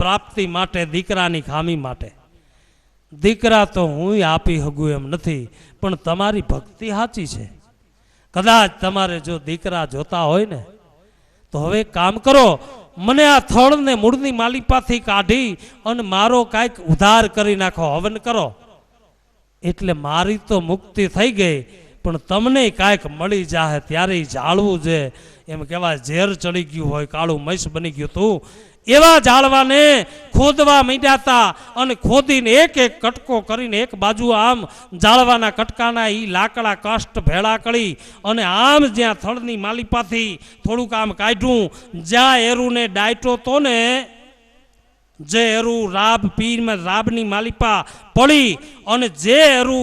પ્રાપ્તિ માટે, દીકરાની ખામી માટે. દીકરા તો હું આપી શકું એમ નથી, પણ તમારી ભક્તિ સાચી છે. કદાચ તમારે જો દીકરા જોતા હોય ને તો હવે કામ કરો, મને આ થળને મૂળની માલિપાથી કાઢી અને મારો કાંઈક ઉદ્ધાર કરી નાખો, હવન કરો, એટલે મારી તો મુક્તિ થઈ ગઈ, પણ તમને કાંઈક મળી જાહે ત્યારે જાળવું છે. એમ કહેવાય ઝેર ચડી ગયું હોય, કાળું મૈસ બની ગયું તું, એવા જાળવાને ખોદવા માંડ્યા હતા. અને ખોદીને એક એક કટકો કરીને એક બાજુ આમ જાળવાના કટકાના એ લાકડા કાષ્ટ ભેળા કરી અને આમ જ્યાં થળની માલિપાથી થોડુંક આમ કાઢ્યું, જ્યાં એરુને ડાયટો તો ને, જે એરુ રાબ પીરમાં રાબની માલિપા પડી અને જે એરુ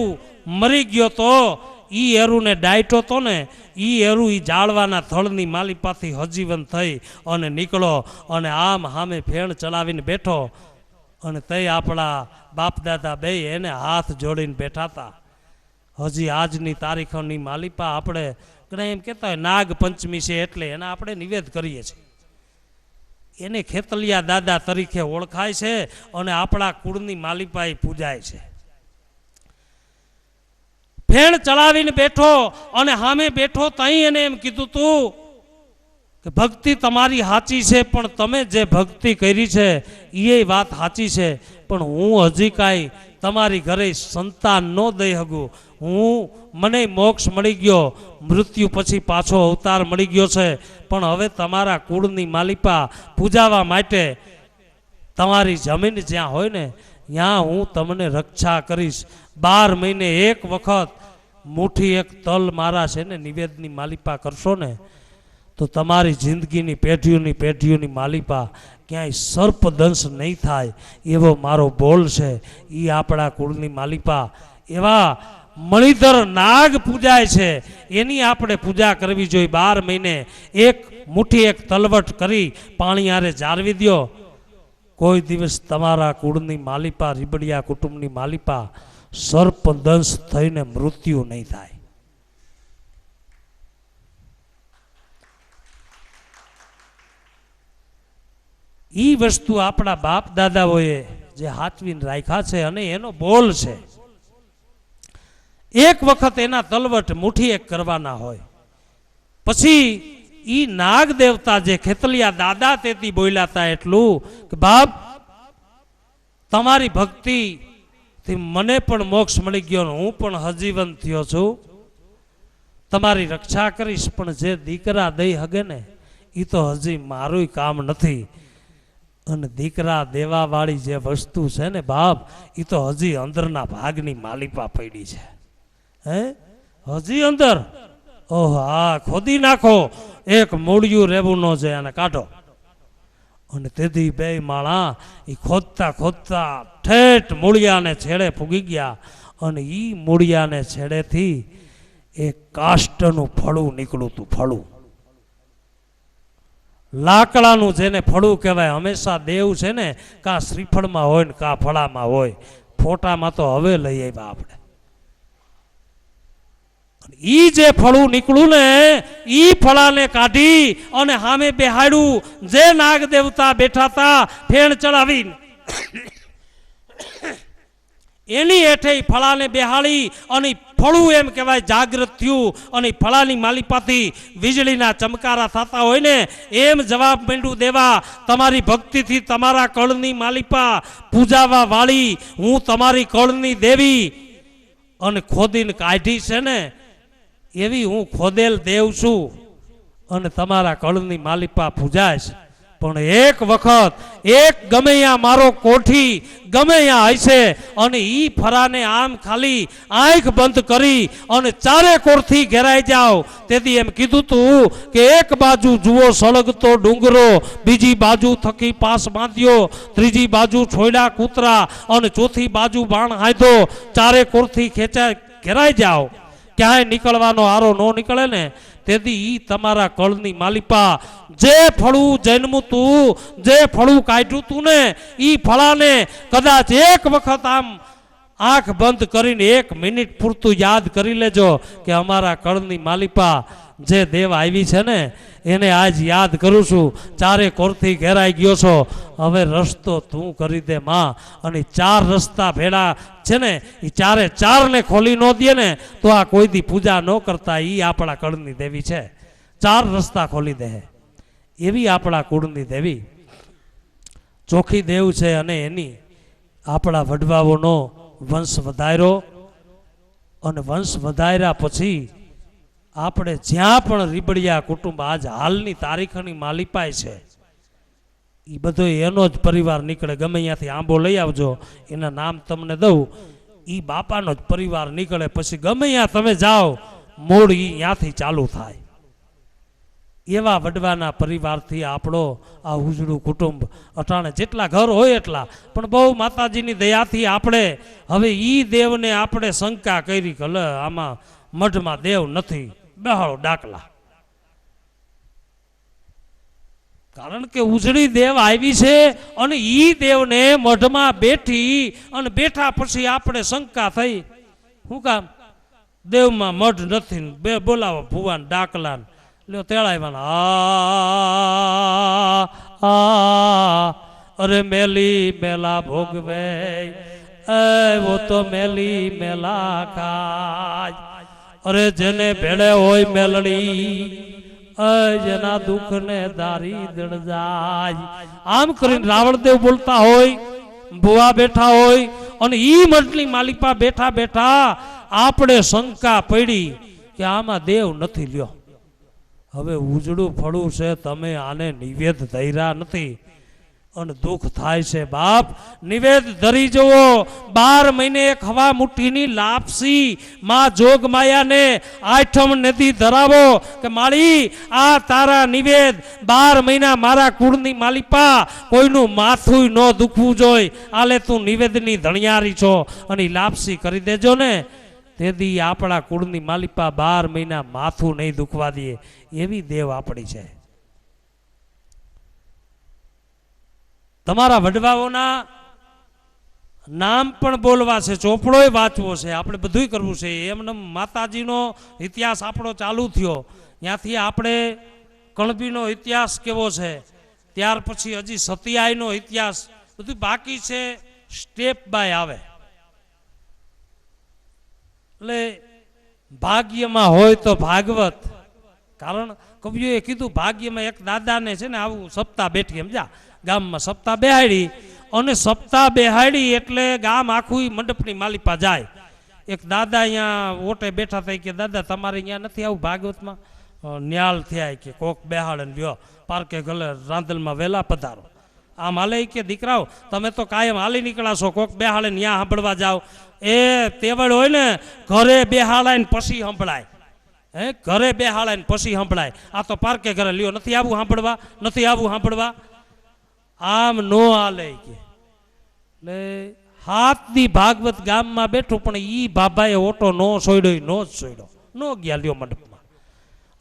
મરી ગયો તો ઈ એરુને ડાયટો તો ને, ઈ એરુ ઈ જાળવાના થળની માલિપાથી હજીવન થઈ અને નીકળો અને આમ સામે ફેણ ચલાવીને બેઠો. અને તે આપણા બાપ દાદા બે એને હાથ જોડીને બેઠા હતા. હજી આજની તારીખોની માલિપા આપણે ઘણા એમ કહેતા હોય નાગ પંચમી છે એટલે એને આપણે નિવેદ કરીએ છીએ. એને ખેતલિયા દાદા તરીકે ઓળખાય છે અને આપણા કુળની માલિપાએ પૂજાય છે. ફેણ ચલાવીને બેઠો અને સામે બેઠો તઈ એને એમ કીધું તું કે ભક્તિ તમારી સાચી છે, પણ તમે જે ભક્તિ કરી છે એ વાત સાચી છે, પણ હું હજી કાંઈ તમારી ઘરે સંતાન ન દઈ શકું. મને મોક્ષ મળી ગયો, મૃત્યુ પછી પાછો અવતાર મળી ગયો છે, પણ હવે તમારા કુળની માલિપા પૂજાવા માટે તમારી જમીન જ્યાં હોય ને ત્યાં હું તમને રક્ષા કરીશ. 12 મહિને એક વખત મુઠ્ઠી એક તલ મારા છે ને નિવેદની માલિપા કરશો ને તો તમારી જિંદગીની પેઢીઓની માલિપા ક્યાંય સર્પદંશ નહીં થાય એવો મારો બોલ છે. એ આપણા કુળની માલિપા એવા મણિધર નાગ પૂજાય છે, એની આપણે પૂજા કરવી જોઈએ. 12 મહિને એક મુઠ્ઠી એક તલવટ કરી પાણી આરે જાળવી દો. કોઈ દિવસ તમારા કુળની માલિપા, રીબડિયા કુટુંબની માલિપા સર્પદંશ થઈને મૃત્યુ નહીં થાય. ઈ વસ્તુ આપણા બાપ દાદાઓએ જે હાચવીને રાખ્યા છે અને એનો બોલ છે. એક વખત એના તલવટ મુઠ્ઠી એક કરવાના હોય, પછી ઈ નાગ દેવતા જે ખેતલિયા દાદા તેથી બોલ્યા હતા એટલું કે બાપ તમારી ભક્તિ થી મને પણ મોક્ષ મળી ગયો, હું પણ હજીવન થયો છું, તમારી રક્ષા કરીશ, પણ જે દીકરા દઈ હગે ને એ તો હજી મારું કામ નથી. અને દીકરા દેવા વાળી જે વસ્તુ છે ને બાપ, એ તો હજી અંદરના ભાગની માલિપા પડી છે. હજી અંદર ઓહ હા ખોદી નાખો, એક મૂળિયું રહેવું ન છે અને કાઢો. અને તેથી બે માળા એ ખોદતા ખોદતા ઠેઠ મૂળિયાને છેડે ફૂગી ગયા. અને એ મૂળિયાને છેડેથી એક કાષ્ટનું ફળું નીકળ્યું હતું. ફળું લાકડાનું જેને ફળું કહેવાય. હંમેશા દેવ છે ને કાં શ્રીફળમાં હોય ને કાં ફળામાં હોય. ફોટામાં તો હવે લઈ આવ્યા આપણે. ઈ જે ફળું નીકળ્યું ને ઈ ફળાને કાઢી અને સામે બેહાડ્યું. જે નાગ દેવતા બેઠા હતા ફેણ ચડાવીને એની હેઠે ફળાને બેહાડી અને ફળું એમ કહેવાય જાગૃત થયું. અને ફળાની માલિપાથી વીજળીના ચમકારા થતા હોય ને એમ જવાબ માંડ્યું દેવા, તમારી ભક્તિથી તમારા કળની માલિપા પૂજાવા વાળી હું તમારી કળની દેવી અને ખોદીને કાઢી છે ને એવી હું ખોદેલ દેવ છું અને તમારા કળની માલિપા પૂજાય છે. પણ એક વખત એક ગમે ત્યાં મારો કોઠી ગમે ત્યાં હશે અને ઈ ફરાને આમ ખાલી આંખ બંધ કરી અને ચારે કોરથી ઘેરાઈ જાઓ. તેથી એમ કીધું તું કે એક બાજુ જુઓ સળગતો ડુંગરો, બીજી બાજુ થકી પાસ બાંધ્યો, ત્રીજી બાજુ છોડ્યા કૂતરા અને ચોથી બાજુ બાણ હાંધો. ચારે કોરથી ઘેરાઈ જાઓ, ક્યાંય નીકળવાનો આરો ન નીકળે ને. તેથી ઈ તમારા કળની માલિપા જે ફળું જન્મું તું, જે ફળું કાઢ્યું તું ને ઈ ફળાને કદાચ એક વખત આમ આંખ બંધ કરીને 1 મિનિટ પૂરતું યાદ કરી લેજો કે અમારા કળની માલિપા જે દેવ આવી છે ને એને આજ યાદ કરું છું. ચારે કોરથી ઘેરાઈ ગયો છો, હવે રસ્તો તું કરી દે માં. અને 4 રસ્તા ભેળા છે ને, એ ચારે ચારને ખોલી ન દે ને તો આ કોઈ દી પૂજા ન કરતા. એ આપણા કળની દેવી છે, 4 રસ્તા ખોલી દે એવી આપણા કુળની દેવી ચોખી દેવ છે. અને એની આપણા વડવાઓનો વંશ વધાર્યો, અને વંશ વધાર્યા પછી આપણે જ્યાં પણ રીબડિયા કુટુંબ આજ હાલની તારીખની માલિપાય છે, એ બધો એનો જ પરિવાર નીકળે. ગમે ત્યાંથી આંબો લઈ આવજો, એના નામ તમને દઉં, એ બાપાનો જ પરિવાર નીકળે. પછી ગમે ત્યાં તમે જાઓ, મૂળ એ ત્યાંથી ચાલુ થાય. એવા વડવાના પરિવારથી આપણો આ ઉજળું કુટુંબ, અટાણે જેટલા ઘર હોય એટલા, પણ બહુ માતાજીની દયાથી આપણે હવે ઈ દેવને આપણે શંકા કરી કે આમાં મઢમાં દેવ નથી, બેહાડો ડાકલા. કારણ કે ઉજળી દેવ આવી છે, અને ઈ દેવને મઢમાં બેઠી અને બેઠા પછી આપણે શંકા થઈ. શું કામ? દેવમાં મઢ નથી, બે બોલાવો ભુવાન ડાકલા, લ્યો તેડાયવાના. અરે મેલી મેલા ભોગવે, વો તો મેલી મેલા ખાય. અરે જેને ભેળે હોય મેલડી, જેના દુઃખ ને દારી દળ જાય. આમ કરીને રાવણદેવ બોલતા હોય, ભુવા બેઠા હોય, અને ઈ મઢની માલિપા બેઠા બેઠા આપણે શંકા પડી કે આમાં દેવ નથી. લ્યો હવે ઉજળું ફળું છે, તમે આને નિવેદ ધર્યા નથી અને દુઃખ થાય છે. બાપ નિવેદ ધરી જવો. 12 મહિને એક હવા મુઠ્ઠીની લાપસી માં જોગ માયાને આઠમ નદી ધરાવો કે માળી આ તારા નિવેદ 12 મહિના મારા કુળની માલિપા કોઈનું માથું ન દુખવું જોઈએ. આલે તું નિવેદની ધણિયારી છો અને લાપસી કરી દેજો ને, તેથી આપણા કુળની માલિપા 12 મહિના માથું નહીં દુખવા દે એવી દેવ આપણી છે. તમારા વડવાઓના નામ પણ બોલવા છે, ચોપડોય વાંચવો છે, આપણે બધુંય કરવું છે. એમને માતાજીનો ઇતિહાસ આપણો ચાલુ થયો, ત્યાંથી આપણે કણબીનો ઇતિહાસ કેવો છે, ત્યાર પછી હજી સતિયાઈનો ઇતિહાસ બધું બાકી છે. સ્ટેપ બાય આવે. એટલે ભાગ્યમાં હોય તો ભાગવત. કારણ કવિઓએ કીધું ભાગ્યમાં એક દાદાને છે ને આવું સપ્તાહ બેઠી, સમજા, ગામમાં સપ્તાહ બેહાડી, અને સપ્તાહ બેહાડી એટલે ગામ આખું મંડપની માલિપા જાય. એક દાદા અહીંયા ઓટે બેઠા થાય કે દાદા તમારે અહીંયા નથી આવું ભાગવતમાં? ન્યાલ થયા કે કોક બેહાડે ને લ્યો પાર્કે ગલે રાંધલમાં વહેલા પધારો. આમ હાલે કે દીકરાઓ તમે તો કાયમ હાલી નીકળાશો, કોક બેહાડે ને ત્યાં સાંભળવા જાઓ. એ તેવડ હોય ને ઘરે બેહાડાય ને પછી સંભળાય, ઘરે બેહાડાય ને પછી સંભળાય. આ તો પાર્કે ઘરે લ્યો નથી આવું સાંભળવા, નથી આવું સાંભળવા. આમ નો હાલે કે. એટલે 7 દી ભાગવત ગામમાં બેઠું, પણ ઈ બાબાએ ઓટો નો સોયડો, નો જ સોયડો, નો ગયા લ્યો મંડપમાં.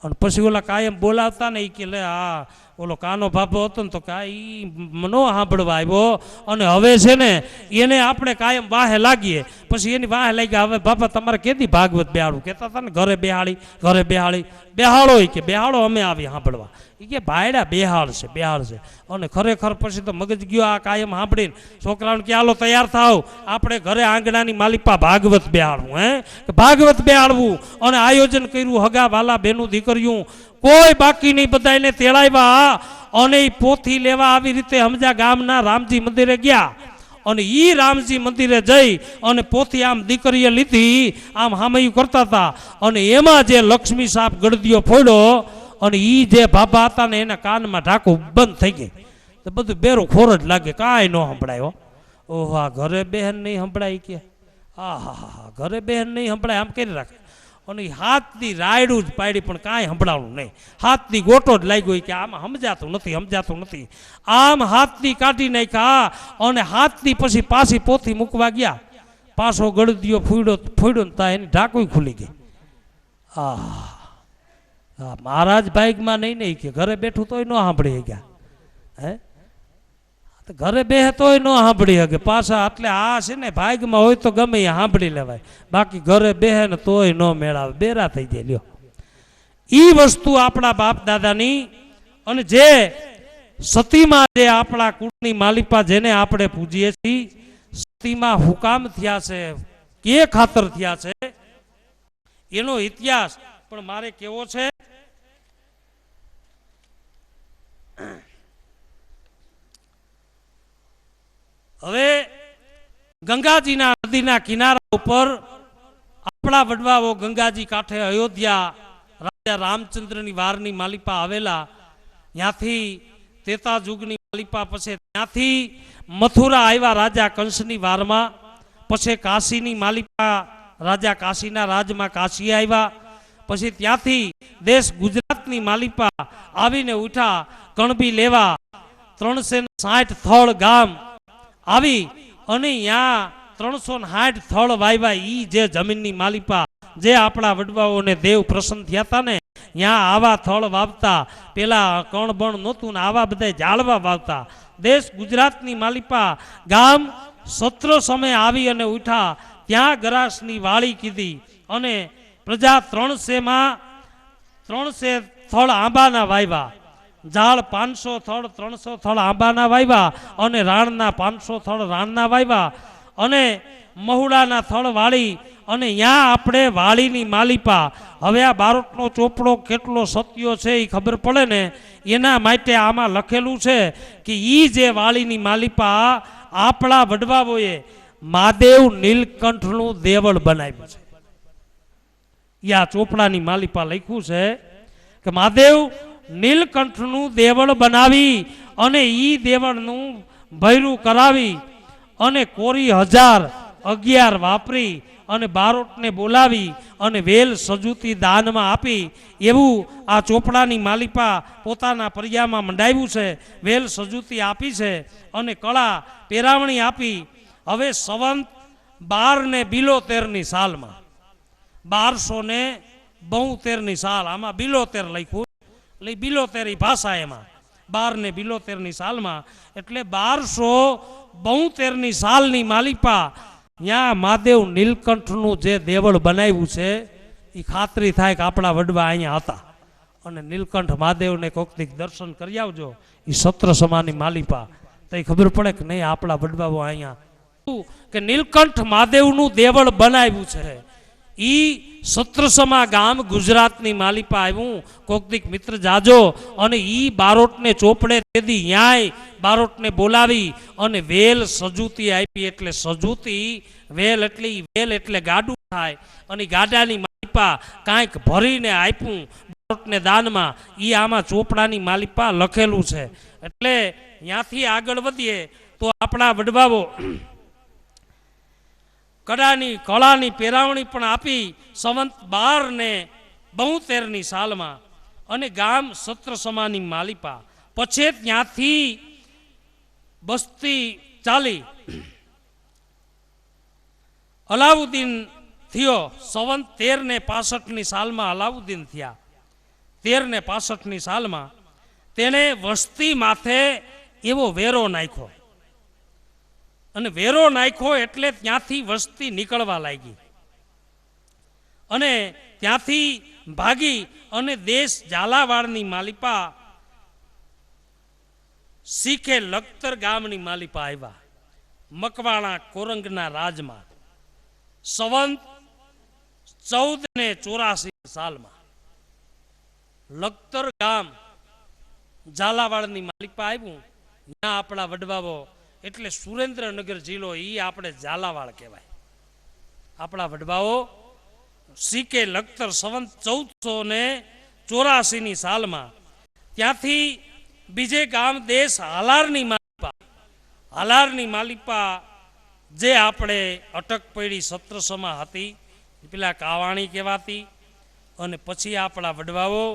અને પછી ઓલા કાયમ બોલાવતા ને એ કે લે આ ઓલો કાનો બાબો હતો ને તો કાંઈ નો સાંભળવા આવ્યો. અને હવે છે ને એને આપણે કાયમ વાહે લાગીએ. પછી એની વાહે લાગ્યા, હવે બાપા તમારે કેદી ભાગવત બેહાડું? કહેતા હતા ને ઘરે બેહાડી, ઘરે બેહાડી. બેહાડો એ કે બેહાડો, અમે આવી સાંભળવા. એ કે ભાયડા બેહાડશે, બેહાડશે. અને ખરેખર પછી તો મગજ ગયો આ કાયમ સાંભળીને. છોકરાઓને કે હાલો તૈયાર થાવ, આપણે ઘરે આંગણાની માલિપા ભાગવત બેહાડવું. કે ભાગવત બેહાડવું. અને આયોજન કર્યું, હગા વાલા બેનું દીકરીયું કોઈ બાકી નહીં, બધાને તેડાવ્યા. અને એ પોથી લેવા આવી રીતે સમજા ગામના રામજી મંદિરે ગયા. અને ઈ રામજી મંદિરે જઈ અને પોથી આમ દીકરીએ લીધી, આમ હામયું કરતા હતા. અને એમાં જે લક્ષ્મી સાપ ગળદિયો ફોડ્યો, અને ઈ જે બાબા હતા ને એના કાનમાં ઢાંકું બંધ થઈ ગઈ. તો બધું બેરું ખોર જ લાગે, કાંઈ ન સંભળાય. ઓહ આ ઘરે બહેન નહીં સંભળાય કે, હા ઘરે બહેન નહીં સંભળાય, આમ કરી રાખે. અને 7 દી રાયડું જ પાડી, પણ કાંઈ સંભળાવું નહીં. 7 દી ગોટો જ લાગ્યો કે આમાં સમજાતું નથી, સમજાતું નથી. આમ 7 દી કાઢી નાખ્યા. અને 7 દી પછી પાછી પોથી મૂકવા ગયા, પાછો ગળદિયો ફૂડ્યો ને તા એની ઢાંકું ખુલી ગઈ. હા મહારાજ ભાગમાં નહીં નહીં કે ઘરે બેઠું તોય ન સાંભળી ગયા. ઘરે બેહે તોય ન સાંભળી શકે પાછા. એટલે આ છે ને ભાગમાં હોય તો ગમે એ સાંભળી લેવાય, બાકી ઘરે બેહે ને તોય ન મેળાવે, બેરા થઈ જાય. લ્યો ઈ વસ્તુ આપણા બાપ દાદાની, અને જે સતીમાં જે આપણા કુળની માલિપા જેને આપણે પૂજીએ છીએ, સતીમાં હુકામ થયા છે, કે ખાતર થયા છે, એનો ઇતિહાસ પણ મારે કેવો છે. હવે ગંગાજીના નદીના કિનારા ઉપર આપણા વડવાઓ ગંગાજી કાંઠે અયોધ્યા રાજા રામચંદ્રની વારની માલિપા આવેલા. ત્યાંથી ત્રેતા યુગની માલિપા, પછી ત્યાંથી મથુરા આવ્યા રાજા કંસની વારમાં, પછી કાશીની માલિપા રાજા કાશીના રાજમાં કાશી આવ્યા, પછી ત્યાંથી દેશ ગુજરાતની માલિપા આવીને ઉઠા કણબી લેવા. 360 થળ ગામ આવી અને ત્યાં 360 થળ વાવ્યા. ઈ જે જમીનની માલિપા જે આપણા વડવાઓને દેવ પ્રસન્ન થયા હતા ને, ત્યાં આવા થળ વાવતા. પેલા કણ બણ નહોતું ને આવા બધા ઝાડવા વાવતા. દેશ ગુજરાતની માલિપા ગામ સત્ર સમય આવી અને ઉઠા. ત્યાં ગરાસની વાળી કીધી અને પ્રજા 300 થળ આંબાના વાવ્યા. ઝાડ 500 થળ 300 થળ આંબાના વાવ્યા અને રાણના 500 થળ રાણના વાવ્યા અને મહુડાના થળ વાળી. અને ત્યાં આપણે વાળીની માલિપા, હવે આ બારોટનો ચોપડો કેટલો સત્યો છે એ ખબર પડે ને, એના માટે આમાં લખેલું છે કે ઈ જે વાળીની માલિપા આપણા વડવાઓએ મહાદેવ નીલકંઠનું દેવળ બનાવ્યું છે. આ ચોપડાની માલિપા લખ્યું છે કે મહાદેવ નીલકંઠનું દેવળ બનાવી અને ઈ દેવળનું ભૈરું કરાવી અને કોરી 1011 વાપરી અને બારોટને બોલાવી અને વેલ સજુતી દાનમાં આપી. એવું આ ચોપડાની માલિપા પોતાના પર્યામાં મંડાવ્યું છે. વેલ સજુતી આપી છે અને કળા પેરાવણી આપી. હવે સંવંત 1272 સાલમાં 1272 સાલ, આમાં 72 લખ્યું એટલે 72 ભાષા, એમાં 1272 સાલમાં એટલે 1272 સાલની માલિપા ત્યાં મહાદેવ નીલકંઠનું જે દેવળ બનાવ્યું છે એ ખાતરી થાય કે આપણા વડવા અહીંયા હતા. અને નીલકંઠ મહાદેવને કોઈક દીક દર્શન કરી આવજો. એ સત્ર સમાની માલિપા તો ખબર પડે કે નહીં આપણા વડવાઓ અહીંયા કે નીલકંઠ મહાદેવનું દેવળ બનાવ્યું છે. ઈ સત્રસમા ગામ ગુજરાતની માલિપા આવ્યું. કોક દીક મિત્ર જાજો અને ઈ બારોટને ચોપડે તેદી ન્યાય બારોટને બોલાવી અને વેલ સજુતી આપી. એટલે સજુતી વેલ એટલે ગાડું થાય અને ગાડાની માલિપા કાંઈક ભરીને આપ્યું બારોટને દાનમાં. ઈ આમાં ચોપડાની માલિપા લખેલું છે. એટલે ત્યાંથી આગળ વધીએ તો આપણા વડવાઓ કળાની પેરાવણી પણ આપી સંવંત 1272 સાલમાં અને ગામ સત્રસમાની માલિપા. પછી ત્યાંથી બસ્તી ચાલી અલાઉદ્દીન થયો. સંવંત 1365 સાલમાં અલાઉદ્દીન થયા. 1365 સાલમાં તેણે વસ્તી માથે એવો વેરો નાખ્યો અને વેરો નાખ્યો એટલે ત્યાંથી વસ્તી નીકળવા લાગી અને ત્યાંથી ભાગી અને દેશ ઝાલાવાડની માલિપા શીખે લખતર ગામની માલિપા આવ્યા. મકવાણા કોરંગના રાજમાં સંવંત 1484 સાલમાં લખતર ગામ ઝાલાવાડની માલિપા આવ્યું. ત્યાં આપણા વડવાઓ એટલે સુરેન્દ્રનગર જિલ્લો એ આપણે ઝાલાવાડ કહેવાય. આપણા વડવાઓ શીખે લખતર સંવંત 1484 સાલમાં ત્યાંથી બીજે ગામ દેશ હાલારની માલિપા જે આપણે અટક પડી સત્રસમાં હતી પેલા કાવાણી કહેવાતી. અને પછી આપણા વડવાઓ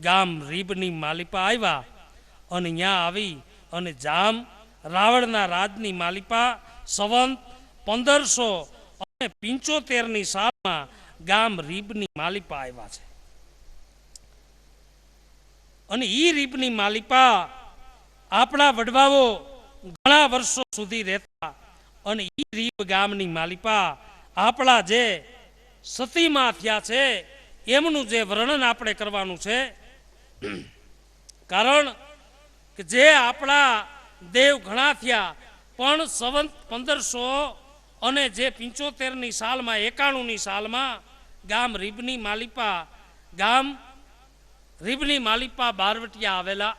ગામ રીબની માલિપા આવ્યા અને ત્યાં આવી અને જામ રાવણના રાજની માલિપા સંવંત 1575 સાલમાં ગામ રીબની માલિપા આવ્યા છે. અને ઈ રીબની માલિપા આપણા વડવાઓ ઘણા વર્ષો સુધી રહેતા અને ઈ રીબ ગામની માલિપા આપણા જે સતીમાં થયા છે એમનું જે વર્ણન આપણે કરવાનું છે. કારણ કે જે આપણા દેવ ઘણા થયા, પણ સંવંત 1575 સાલમાં 91 સાલમાં ગામ રીબની માલિપા બારવટિયા આવેલા,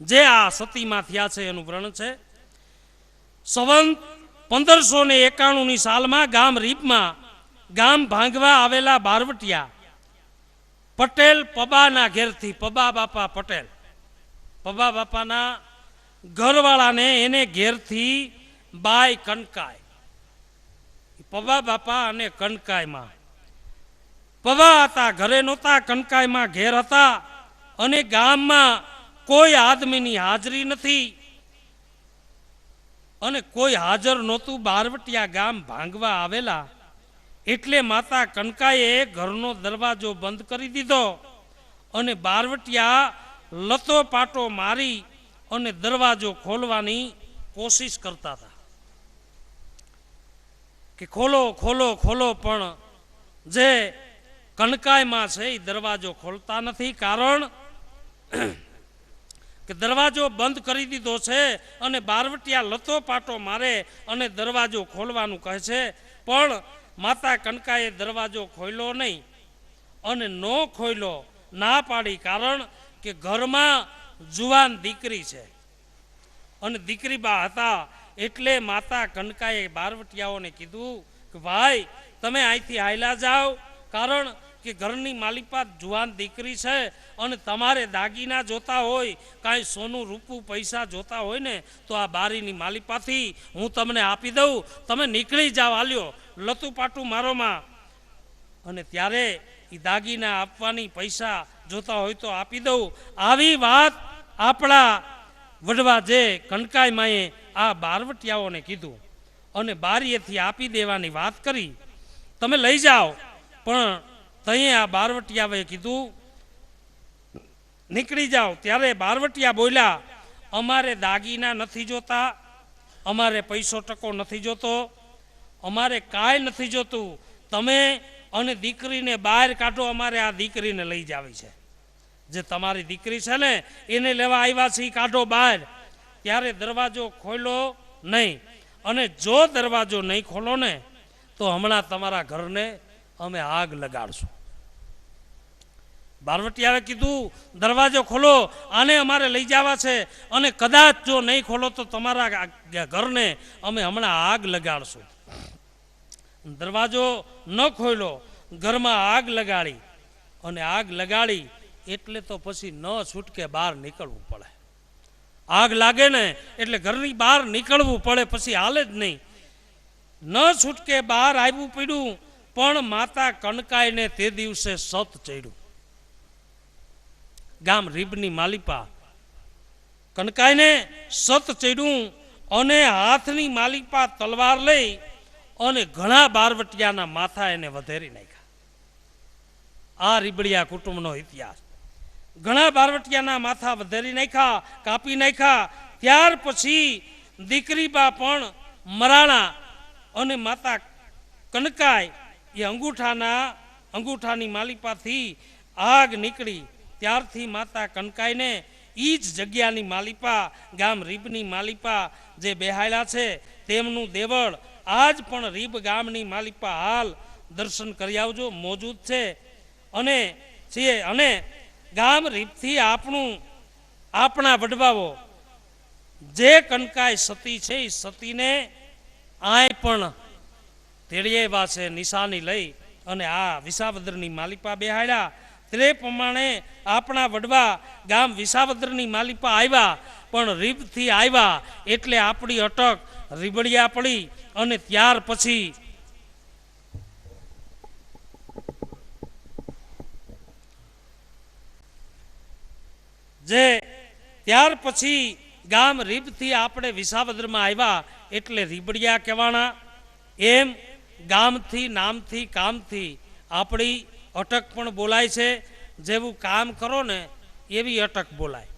જે આ સતીમાં થયા છે એનું વર્ણન છે. સંવંત 1591 સાલમાં ગામ રીબમાં ગામ ભાંગવા આવેલા બારવટિયા પટેલ પબાના ઘેરથી, પબા બાપા પટેલ, પબા બાપાના ઘરવાળાને એને ઘેરથી બાય કનકાય, પબા બાપા અને કનકાયમાં, પબા હતા ઘરે નહોતા, કનકાયમાં ઘેર હતા, અને ગામમાં કોઈ આદમીની હાજરી નથી અને કોઈ હાજર નહોતું. બારવટિયા ગામ ભાંગવા આવેલા એટલે માતા કનકાએ ઘરનો દરવાજો બંધ કરી દીધો અને બારવટિયા લતો પાટો મારી અને દરવાજો ખોલવાની કોશિશ કરતા હતા કે ખોલો ખોલો ખોલો, પણ જે કનકાયમાં છે એ દરવાજો ખોલતા નથી. કારણ કે દરવાજો બંધ કરી દીધો છે અને બારવટિયા લતો પાટો મારે અને દરવાજો ખોલવાનું કહે છે, પણ માતા કનકાએ દરવાજો ખોલ્યો નહીં અને નો ખોલ્યો, ના પાડી. કારણ કે ઘરમાં જુવાન દીકરી છે અને દીકરી બા હતા, એટલે માતા કનકાએ બારવટિયાઓને કીધું કે ભાઈ તમે અહીંથી હાલ્યા જાઓ, કારણ કે ઘરની માલિપા જુવાન દીકરી છે અને તમારે દાગીના જોતા હોય, કાંઈ સોનું રૂપું પૈસા જોતા હોય ને તો આ બારીની માલિપાથી હું તમને આપી દઉં, તમે નીકળી જાઓ, હાલ્યો લતું પાટું મારોમાં. અને ત્યારે એ દાગીના આપવાની પૈસા જોતા હોય તો આપી દઉં. આવી વાત આપણા વડવા જે કનકાઈ માએ આ બારવટિયાઓને કીધું અને બારીએથી આપી દેવાની વાત કરી, તમે લઈ જાઓ. પણ તઈએ આ બારવટિયાએ કીધું નીકળી જાઓ. ત્યારે બારવટિયા બોલ્યા, અમારે દાગીના નથી જોતા, અમારે પૈસો ટકો નથી જોતો, અમારે કાંઈ નથી જોતું, તમે અને દીકરીને બહાર કાઢો, અમારે આ દીકરીને લઈ જાવી છે, જે તમારી દીકરી છે ને એને લેવા આવ્યા છે, કાઢો બહાર. ત્યારે દરવાજો ખોલો નહીં, અને જો દરવાજો નહીં ખોલો ને તો હમણાં તમારા ઘરને અમે આગ લગાડશું. બારવટિયાએ કીધું દરવાજો ખોલો, આને અમારે લઈ જવા છે, અને કદાચ જો નહીં ખોલો તો તમારા ઘરને અમે હમણાં આગ લગાડશું. દરવાજો ન ખોલ્યો, ઘરમાં આગ લગાડી, અને આગ લગાડી એટલે તો પછી ન છૂટકે બહાર નીકળવું પડે. આગ લાગે ને એટલે ઘરની બહાર નીકળવું પડે, પછી હાલે જ નહીં. ન છૂટકે બહાર આવવું પડ્યું, પણ માતા કનકાઈને તે દિવસે સત ચડ્યું. ગામ રીબની માલિપા કનકાઈને સત ચડ્યું અને હાથની માલિપા તલવાર લઈ અને ઘણા બારવટિયાના માથા એને વધેરી નાખ્યા. આ રીબડિયા કુટુંબનો ઇતિહાસ. ઘણા બારવટિયાના માથા વધેરી નાખ્યા, કાપી નાખ્યા. ત્યાર પછી દીકરીબા પણ મરાણા અને માતા કનકાઈ એ અંગૂઠાની માલિપાથી આગ નીકળી. ત્યારથી માતા કનકાઈને એ જ જગ્યાની માલિપા, ગામ રીબની માલિપા જે બેહાયેલા છે તેમનું દેવળ આજ પણ રીબ ગામની માલિપા હાલ દર્શન કરી આવજો, મોજૂદ છે. અને ગામ રીબથી આપણા વડવાઓ જે કનકાઈ સતી છે એ સતીને આય પણ તેડીએ પાસે નિશાની લઈ અને આ વિસાવદરની માલિપા બેહાડ્યા. તે પ્રમાણે આપણા વડવા ગામ વિસાવદરની માલિપા આવ્યા, પણ રીબથી આવ્યા એટલે આપણી અટક રીબડિયા પડી. અને ત્યાર પછી ગામ રીબથી આપણે વિસાવદરમાં આવ્યા એટલે રીબડિયા કહેવાના. એમ ગામથી, નામથી, કામથી આપણી અટક પણ બોલાય છે. જેવું કામ કરો ને એવી અટક બોલાય.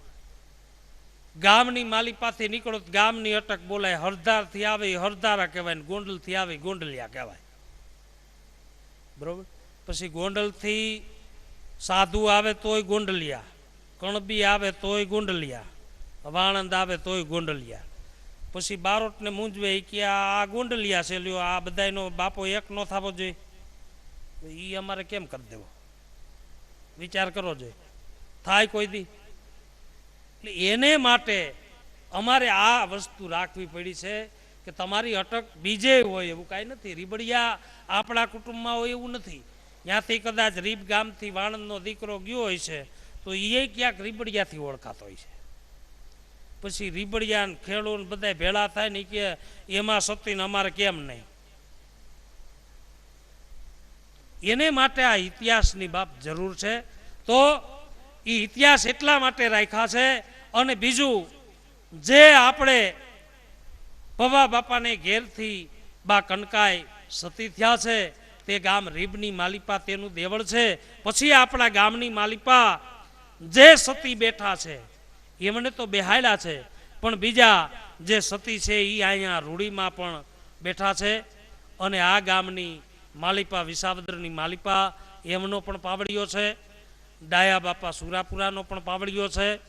ગામની માલિપાથી નીકળો તો ગામની અટક બોલાય. હરદારથી આવે હરદારા કહેવાય, ને ગોંડલથી આવે ગોંડલિયા કહેવાય. બરોબર. પછી ગોંડલથી સાધુ આવે તોય ગોંડલિયા, કણબી આવે તોય ગોંડલિયા, વાણંદ આવે તોય ગોંડલિયા. પછી બારોટને મૂંઝવે કે આ ગોંડલિયા છે, લ્યો આ બધાનો બાપો એક નો થવો જોઈએ, એ અમારે કેમ કરી દેવો? વિચાર કરો જોઈએ, થાય કોઈ દી? એટલે એને માટે અમારે આ વસ્તુ રાખવી પડી છે કે તમારી અટક બીજે હોય એવું કાંઈ નથી. રીબડિયા આપણા કુટુંબમાં હોય એવું નથી. ત્યાંથી કદાચ રીબ ગામથી વાણંદનો દીકરો ગયો હોય છે તો એ ક્યાંક રીબડિયાથી ઓળખાતો હોય છે. પછી રીબડિયા ખેડૂત બધા ભેળા થાય ને કે એમાં સતીને અમારે કેમ નહીં. એને માટે આ ઇતિહાસની બાપ જરૂર છે. તો એ ઇતિહાસ એટલા માટે રાખ્યા છે. અને બીજું, જે આપણે પવા બાપાને ઘેરથી બા કનકાઈ સતી થયા છે તે ગામ રીબની માલિપા તેનું દેવળ છે. પછી આપણા ગામની માલિપા જે સતી બેઠા છે એમને તો બેહાડ્યા છે, પણ બીજા જે સતી છે એ અહીંયા રૂડીમાં પણ બેઠા છે. અને આ ગામની માલિપા વિસાવદરની માલિપા એમનો પણ પાવડિયો છે. ડાયા બાપા સુરાપુરાનો પણ પાવડિયો છે.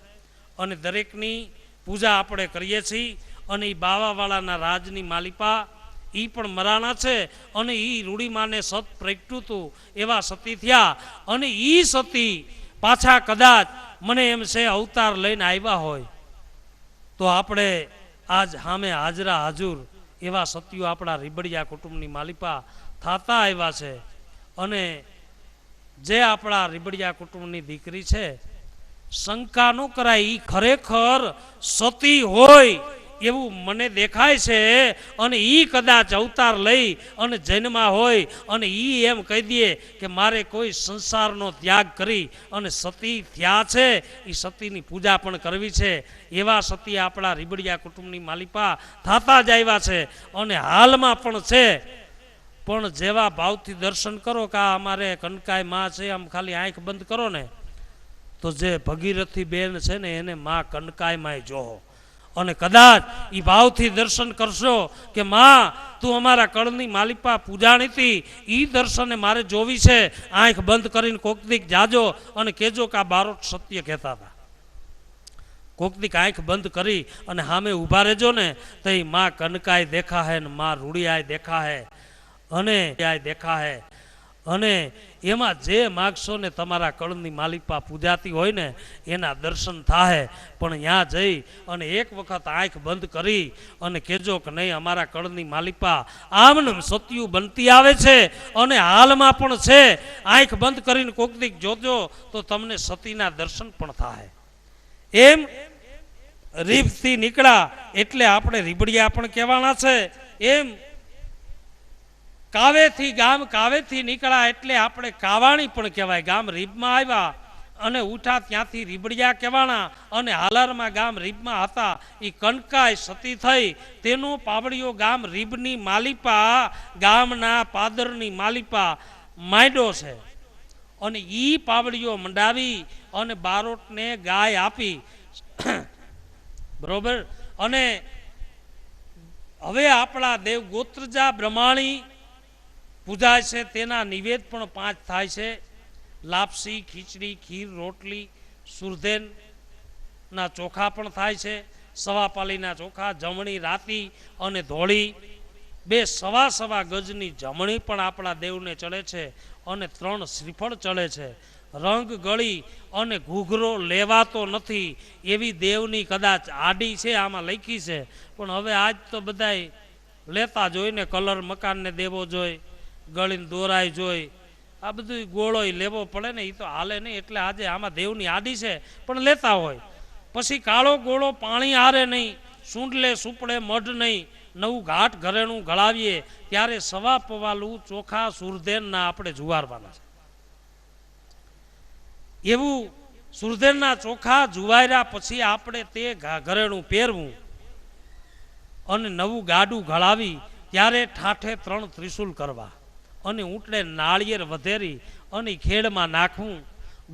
અને દરેકની પૂજા આપણે કરીએ છીએ. અને એ બાવાવાળાના રાજની માલિપા એ પણ મરાણા છે. અને એ રૂડીમાને સત પ્રગટ્યું હતું એવા સતી થયા. અને એ સતી પાછા કદાચ મને એમ છે અવતાર લઈને આવ્યા હોય તો આપણે આજ સામે હાજરા હાજુર એવા સતીઓ આપણા રીબડિયા કુટુંબની માલિપા થતા આવ્યા છે. અને જે આપણા રીબડિયા કુટુંબની દીકરી છે, શંકા ન કરાય, એ ખરેખર સતી હોય એવું મને દેખાય છે. અને એ કદાચ અવતાર લઈ અને જન્મા હોય અને એ એમ કહી દે કે મારે કોઈ સંસારનો ત્યાગ કરી અને સતી થયા છે, એ સતીની પૂજા પણ કરવી છે. એવા સતી આપણા રીબડિયા કુટુંબની માલિપા થતા જ આવ્યા છે અને હાલમાં પણ છે. પણ જેવા ભાવથી દર્શન કરો કે આ અમારે કનકાઈ માં છે, આમ ખાલી આંખ બંધ કરો ને તો જે ભગીરથી બેન છે ને એને માં કનકાઈમાંય જોહો. અને કદાચ એ ભાવથી દર્શન કરશો કે માં તું અમારા કળની માલિપા પૂજાણી હતી, એ દર્શને મારે જોવી છે. આંખ બંધ કરીને કોકદીક જાજો અને કહેજો કે આ બારોટ સત્ય કહેતા હતા. કોકદીક આંખ બંધ કરી અને સામે ઊભા રહેજો ને તો એ માં કનકાઈ દેખા હે ને માં રૂડિયાય દેખા હે અને દેખા હે. અને એમાં જે માગશો ને તમારા કળની માલિપા પૂજાતી હોય ને એના દર્શન થાય. પણ ત્યાં જઈ અને એક વખત આંખ બંધ કરી અને કહેજો કે નહીં અમારા કળની માલિપા આમને સત્યુ બનતી આવે છે અને હાલમાં પણ છે. આંખ બંધ કરીને કોક દીક જોજો તો તમને સતીના દર્શન પણ થાય. એમ રીબથી નીકળ્યા એટલે આપણે રીબડિયા પણ કહેવાના છે. એમ કાવેથી ગામ કાવેથી નીકળ્યા એટલે આપણે કાવાણી પણ કહેવાય. ગામ રીબમાં આવ્યા અને ઉઠા ત્યાંથી રીબડિયા કહેવાના. અને હાલારમાં ગામ રીબમાં હતા એ કનકાઈ સતી થઈ તેનો પાવડિયો ગામ રીબની માલિપા ગામના પાદરની માલિપા માંડ્યો છે. અને એ પાવડિયો મંડાવી અને બારોટને ગાય આપી. બરોબર. અને હવે આપણા દેવ ગોત્રજા બ્રહ્માણી પૂજાય છે. તેના નિવેદ પણ 5 થાય છે. લાપસી, ખીચડી, ખીર, રોટલી, સુરધેનના ચોખા પણ થાય છે. સવાપાલીના ચોખા, જમણી, રાતી અને ધોળી, 2 સવા ગજની જમણી પણ આપણા દેવને ચડે છે. અને 3 શ્રીફળ ચડે છે. રંગ ગળી અને ઘૂઘરો લેવાતો નથી એવી દેવની કદાચ આડી છે, આમાં લખી છે. પણ હવે આજ તો બધાય લેતા જોઈ ને, કલર મકાનને દેવો જોઈ, ગળીને દોરાય જોઈ, આ બધું ગોળોય લેવો પડે ને, એ તો હાલે નહીં. એટલે આજે આમાં દેવની આડી છે પણ લેતા હોય. પછી કાળો ગોળો પાણી હારે નહીં, સૂંડલે સુપડે મઢ નહીં, નવું ઘાટ ઘરેણું ગળાવીએ ત્યારે સવા પવાલું ચોખા સુરધેનના આપણે જુવારવાના છે. એવું સુરધેનના ચોખા જુવાર્યા પછી આપણે તે ઘરેણું પહેરવું અને નવું ગાડું ગળાવી ત્યારે ઠાઠે 3 ત્રિશુલ કરવા અને ઊંટને નાળિયેર વધેરી અને ખેડમાં નાખવું.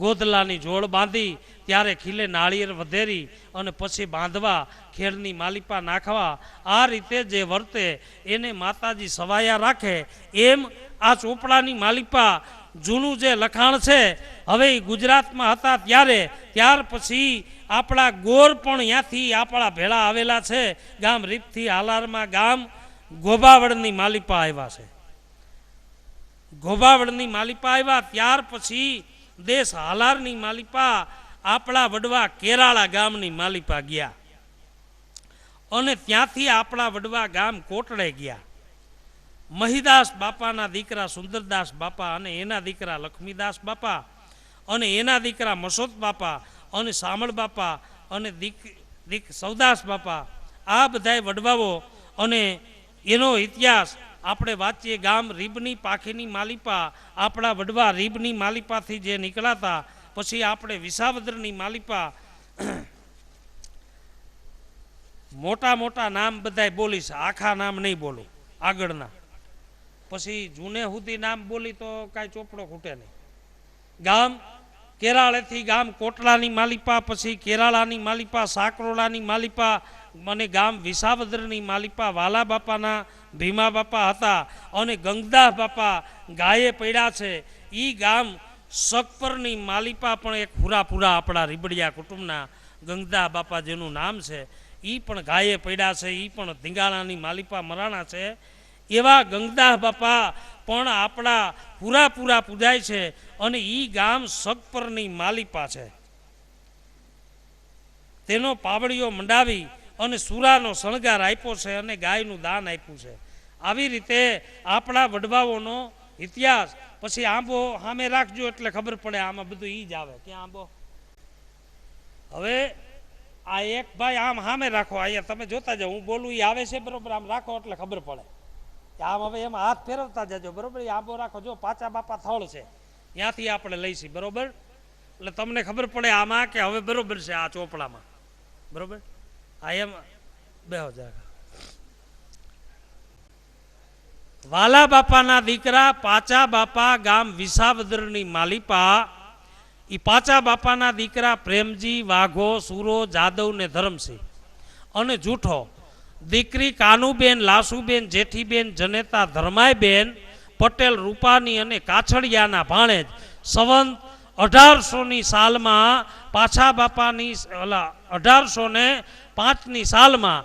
ગોદલાની જોડ બાંધી ત્યારે ખીલે નાળિયેર વધેરી અને પછી બાંધવા, ખેડની માલિપા નાખવા. આ રીતે જે વર્તે એને માતાજી સવાયા રાખે. એમ આ ચોપડાની માલિપા જૂનું જે લખાણ છે હવે ઈ ગુજરાતમાં હતા ત્યાર પછી આપણા ગોર પણ ત્યાંથી આપણા ભેળા આવેલા છે. ગામ રીપથી હાલારમાં ગામ ગોબાવડની માલિપા આવ્યા છે. ગોબાવડની માલિપા આવ્યા ત્યાર પછી દેશ હાલારની માલિપા આપણા વડવા કેરાળા ગામની માલિપા ગયા અને ત્યાંથી આપણા વડવા ગામ કોટડે ગયા. મહીદાસ બાપાના દીકરા સુંદરદાસ બાપા અને એના દીકરા લક્ષ્મીદાસ બાપા અને એના દીકરા મસોદ બાપા અને સામળ બાપા અને સૌદાસ બાપા આ બધાય વડવાઓ અને એનો ઇતિહાસ આપણે વાંચીએ. ગામ રીબની પાખીની માલિપા આપણા વડવા રીબની માલિપાથી જે નીકળાતા પછી આપણે વિસાવદરની માલિપા મોટા મોટા નામ બધાય બોલીશ, આખા નામ નહીં બોલું આગળના. પછી જૂને સુધી નામ બોલી તો કાંઈ ચોપડો ખૂટે નહીં. ગામ કેરાળેથી ગામ કોટલાની માલિપા, પછી કેરાળાની માલિપા, સાકરોલાની માલિપા અને ગામ વિસાવદરની માલિપા વાલા બાપાના ભીમા બાપા હતા અને ગંગદાસ બાપા ગાયે પડ્યા છે. એ ગામ સગપરની માલિપા પણ એક પૂરા આપણા રીબડિયા કુટુંબના ગંગદાસ બાપા જેનું નામ છે એ પણ ગાયે પડ્યા છે. એ પણ ધીંગાણાની માલિપા મરાણા છે. એવા ગંગદાસ બાપા પણ આપણા પૂરા પૂજાય છે અને એ ગામ સગપરની માલિપા છે. તેનો પાવડીઓ મંડાવી અને સુરાનો શણગાર આપ્યો છે અને ગાયનું દાન આપ્યું છે. આવી રીતે આપણા વડવાઓનો ઇતિહાસ. પછી આંબો સામે રાખજો એટલે ખબર પડે આમાં બધું ઈ જ આવે. ક્યાં આંબો? હવે આ એક ભાઈ આમ સામે રાખો, અહીંયા તમે જોતા જાઓ, હું બોલું એ આવે છે બરોબર, આમ રાખો એટલે ખબર પડે. આમ હવે એમાં હાથ ફેરવતા જજો બરોબર. એ આંબો રાખો, જો પાછા બાપા થળ છે ત્યાંથી આપણે લઈશી બરોબર. એટલે તમને ખબર પડે આમાં કે હવે બરોબર છે આ ચોપડામાં બરોબર. આ એમ બેહો જાગા. વાલા બાપાના દીકરા પાચા બાપા ગામ વિસાવદરની માલિપા. એ પાચા બાપાના દીકરા પ્રેમજી, વાઘો, સુરો, જાદવ ને ધરમસિંહ અને જૂઠો. દીકરી કાનુબેન, લાસુબેન, જેઠીબેન, જનેતા ધર્માયબેન પટેલ રૂપાની અને કાછડિયાના ભાણેજ. સંવંત 1800ની સાલમાં પાછા બાપાની 1805ની સાલમાં